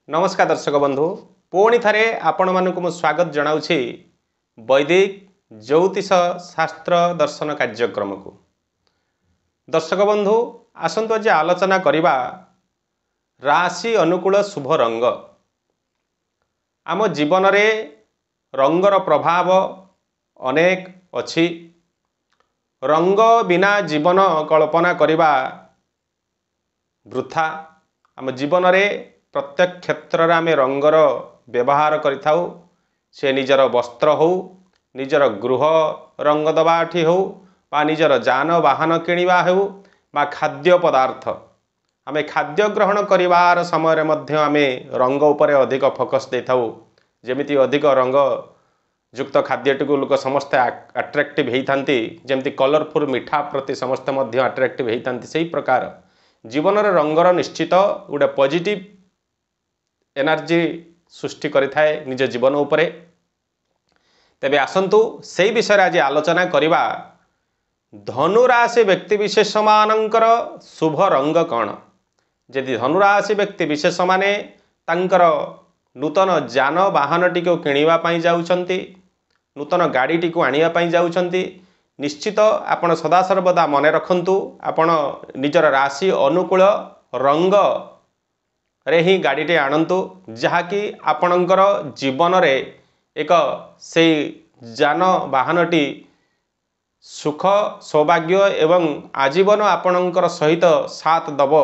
नमस्कार दर्शक बंधु पुणी थे आपण मानक स्वागत जनाऊँगी वैदिक ज्योतिष शास्त्र दर्शन कार्यक्रम को। दर्शक बंधु आसतु आज आलोचना करवा राशि अनुकूल शुभ रंग। आम जीवन रे रंगर प्रभाव अनेक अछि। रंग बिना जीवन कल्पना करवा वृथा। आम जीवन रे प्रत्येक क्षेत्र में आम रंगर व्यवहार करिथाउ। से निजर वस्त्र हो, निजर गृह रंग दबाठी हो, बा निजर जान वाहन किणवा हो, बा खाद्य पदार्थ आम खाद्य ग्रहण करिवार समय मध्य आम रंग उपरे अधिक फोकस देथाउ। जेमिति अधिक रंग युक्त खाद्यटी को लोक समस्ते अट्रैक्टिव होती, जमती कलरफुल मिठा प्रति समस्ते मध्य अट्रैक्टिव होती। से प्रकार जीवन रंगर निश्चित गोटे पॉजिटिव एनर्जी सृष्टि करिथाए निज जीवन उपरे। तेबे आसंतु से विषय आज आलोचना करिबा धनुराशि व्यक्ति विशेष मानकर शुभ रंग कौन। यदि धनुराशि व्यक्ति विशेष माने तांकर नूतन जान वाहन टी किणवा जाउछंती, नूतन गाड़ी टी आनिया पई जाउछंती, निश्चित आपण सदासर्वदा मने रखंतु आपण निजर राशि अनुकूल रंग रे ही गाड़ीटे आणंतु, जहाँकि आपणकर जीवन रे एक से जान वाहनटी सुख सौभाग्य एवं आजीवन आपणकर सहित साथ दब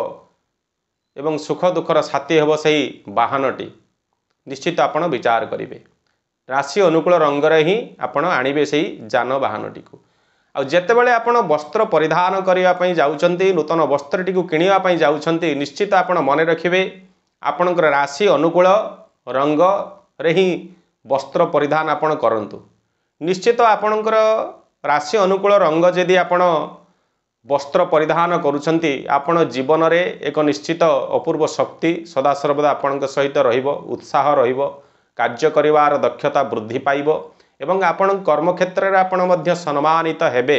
एवं सुख दुखर साथी हेब से वाहनटी। निश्चित आपण विचार करेंगे राशि अनुकूल रंग रे ही आपण आणिबे से जान वाहनटी को। आ जेतेबेले आपण वस्त्र परिधान करने जाउछंती, नूतन वस्त्र टी किणवा जाउछंती, निश्चित आपण मने रखिबे आपणकर राशि अनुकूल रंग रे ही वस्त्र परिधान आपण करंतु। निश्चित आपणकर राशि अनुकूल रंग जदि आपण वस्त्र परिधान करुछंती, आपण जीवन रे एक निश्चित अपूर्व शक्ति सदासर्वदा आपणक सहित रहिबो, उत्साह रहिबो, कार्य करिवार दक्षता वृद्धि पाइबो एवं आपण कर्म क्षेत्र रे आपण मध्य सम्मानित हेबे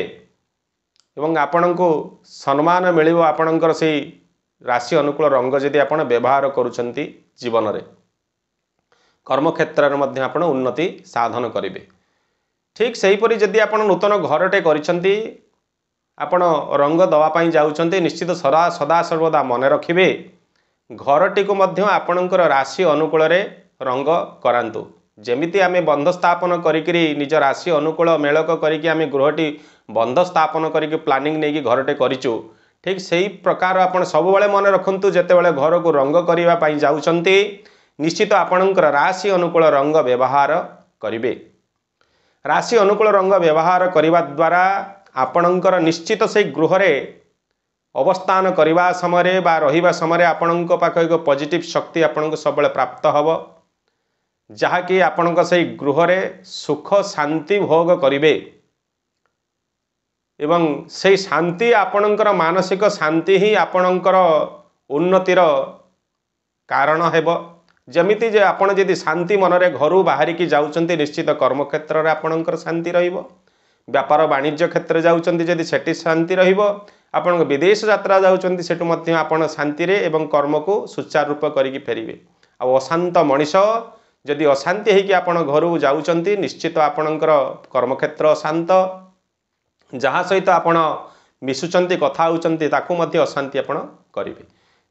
एवं आपणको सम्मान मिलिबो। आपणकर से राशि अनुकूल रंग जदि आपण व्यवहार करुछंती जीवन रे कर्म क्षेत्र रे मध्य आपण उन्नति साधन करिवे। ठीक सेहीपरि जदि आपण नूतन घरटे करिछंती, आपण रंग दवा पाई जाउछंती, निश्चित सदा सर्वदा मने रखिबे घरटी को मध्य आपणकर राशि अनुकूल रे रंग करांतु। जेमिति आमे बंध स्थापन करिकरी निज राशि अनुकूल मेलक करिकि आमे गृहटी बंध स्थापन करिकि प्लानिंग नेकी घरटे करिचु, ठीक सही प्रकार आपण सब बेले मन रखंतु जेतेबेले घर को रंग करिवा पाई जाउछंती, निश्चित आपणकर राशि अनुकूल रंग व्यवहार करिवे। राशि अनुकूल रंग व्यवहार करिवा द्वारा आपणकर निश्चित से गृह रे अवस्थान करिवा समय बा रहिबा समय आपणक पाख एक पॉजिटिव शक्ति आपणक सब बेले प्राप्त हबो, जहाँकि आपणक से गृह रे सुख शांति भोग करिवे एवं से शांति आपणकर मानसिक शांति ही आपणकर उन्नतिर कारण हेबो। जमिति जे आपण यदि शांति मनरे घरू बाहरिकी जाउचंती, निश्चित कर्म क्षेत्र रे आपणकर शांति रहिबो। व्यापार वाणिज्य क्षेत्र जाउचंती जदि सेठी शांति रहिबो, आपण विदेश यात्रा जाउचंती सेठु मध्य आपण शांति रे एवं कर्म को सुचारू रूप करिकि फेरिबे। आ अशांत मनीष जदि अशांति हेकि आपण घरू जाउचंती, निश्चित आपणकर कर्म क्षेत्र अशांत, जहाँ सहित आपण मिशुचंती कथा होचंती ताकू मध्य अशांति आपण करिवे।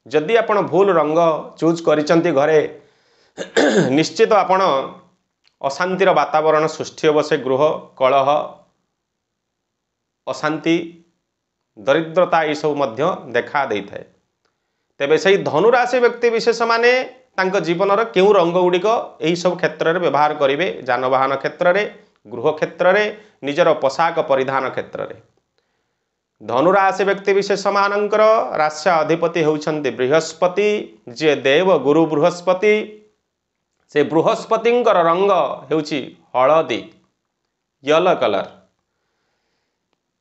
जदि आपण भूल रंग चूज करिचंती घरे, निश्चित आपण अशांतिर वातावरण सृष्टि हेब। से गृह कलह अशांति दरिद्रता ये सब मध्य देखा देइथाए। तेबे सही धनुराशि व्यक्ति विशेष माने तांको जीवनर केउ रंग गुड़िक यही सब क्षेत्र में व्यवहार करेंगे, जानवाहन क्षेत्र में, गृह क्षेत्र में, निजर पोशाक परिधान क्षेत्र में। धनुराशि व्यक्ति विशेष मानकर राशि अधिपति होउछन्ति बृहस्पति, जे देव गुरु बृहस्पति। से बृहस्पतिंकर रंग हेउछि हलदी, येलो कलर।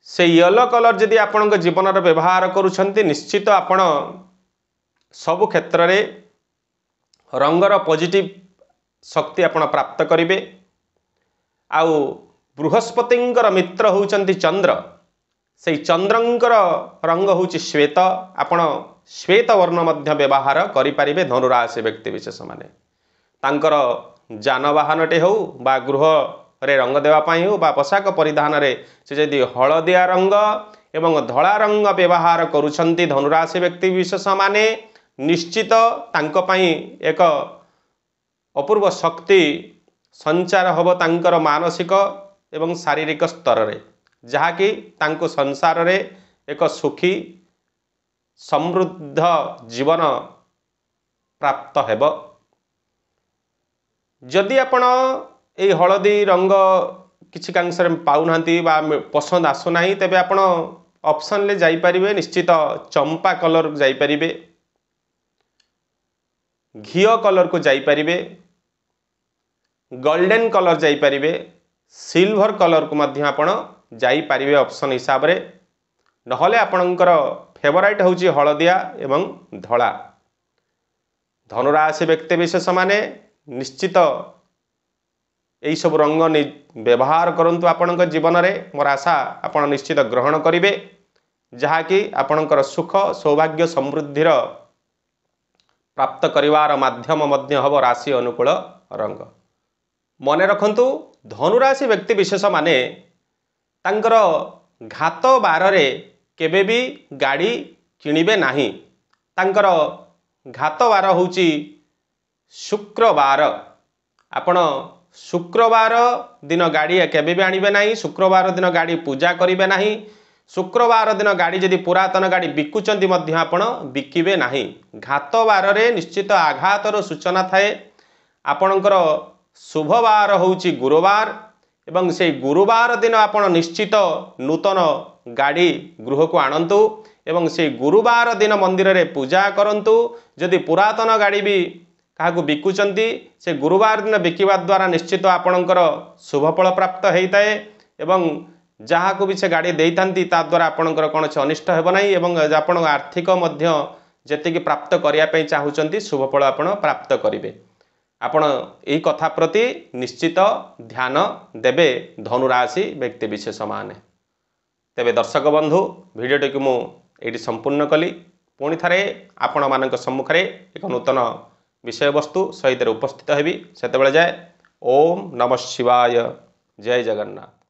से येलो कलर जदि आपणक जीवन रे व्यवहार करुछन्ति, निश्चित आपण सब क्षेत्र में रंगर पॉजिटिव शक्ति आपण प्राप्त करिवे। आउ बृहस्पतिंकर मित्र होउचंती चंद्र, से चंद्रंकर रंग होउची श्वेत। आपण श्वेत वर्ण मध्य व्यवहार करें धनुराशि व्यक्ति विशेष माने तांकर जानवाहनटे हो बा गृह रे रंग देवाई हो बा पोशाक परिधान रे से जदि हलदिया रंग एवं धला रंग व्यवहार करुछंती धनुराशि व्यक्ति विशेष माने निश्चित तांको पई एक अपूर्व शक्ति संचार होब तांकर मानसिक एवं शारीरिक स्तर रे जहाँकि तांको संसार रे एक सुखी समृद्ध जीवन प्राप्त हेब। जदि आपण ए हलदी रंग किसी कांशरे पाउनांती बा पसंद आसुना तेबे आपण ऑप्शन ले जाई परिबे निश्चित चंपा कलर जाई परिबे घियो कलर को जाई परिबे गोल्डन कलर जाई परिबे सिल्वर कलर को मध्य आपण जाई परिबे ऑप्शन हिसाब रे नहले आपणकर फेवराइट होची हलदिया एवं धला। धनुराशि व्यक्ति विशेष माने निश्चित यही सब रंग व्यवहार करंतु आपणक जीवन रे मोर आशा आपण निश्चित ग्रहण करिवे जहाँकि आपणकर सुख सौभाग्य समृद्धिर प्राप्त करिवार माध्यम मध्य हब राशि अनुकूल रंग। मने रखंतु धनुराशि व्यक्ति विशेष माने तांकर घात बार रे केबे भी गाड़ी किनिबे नाही। तांकर घात बार होची शुक्रवार। आपण शुक्रवार दिन गाड़ी केबे भी आनिबे नाही। शुक्रवार दिन गाड़ी पूजा करिबे नाही। शुक्रवार दिन गाड़ी जदि पुरातन गाड़ी बिकुचंती मध्य आपण बिकिबे नाही। घात बार रे निश्चित आघातर सूचना थाए। आपणकर शुभ बार होची गुरुवार एवं से गुरुवार दिन आपण निश्चित नूतन गाड़ी गृह को आणंतु एवं से गुरुवार दिन मंदिर रे पूजा करंतु। जदि पुरातन गाड़ी भी काहाकू बिकुचंती से गुरुवार दिन बिकिवा द्वारा निश्चित आपणकर शुभफल प्राप्त होइताए एवं जहाँ को भी से गाड़ी देइतांती ता द्वारा आपणकर कौन से अनिष्ट हेब नाही एवं आपण आर्थिक मध्य जेतिकी प्राप्त करिया पई चाहुचंती शुभफल आपण प्राप्त करिवे। आपण एही कथा प्रति निश्चित ध्यान देबे धनुराशि व्यक्ति विशेष माने। तेबे दर्शक बंधु भिडियोटी को मु एठी संपूर्ण कली पुणी थारे आपण मानक सम्मुखरे एक नूतन विषय वस्तु सहित उपस्थित हेबी। सेतेबेले जाए ओम नमः शिवाय। जय जगन्नाथ।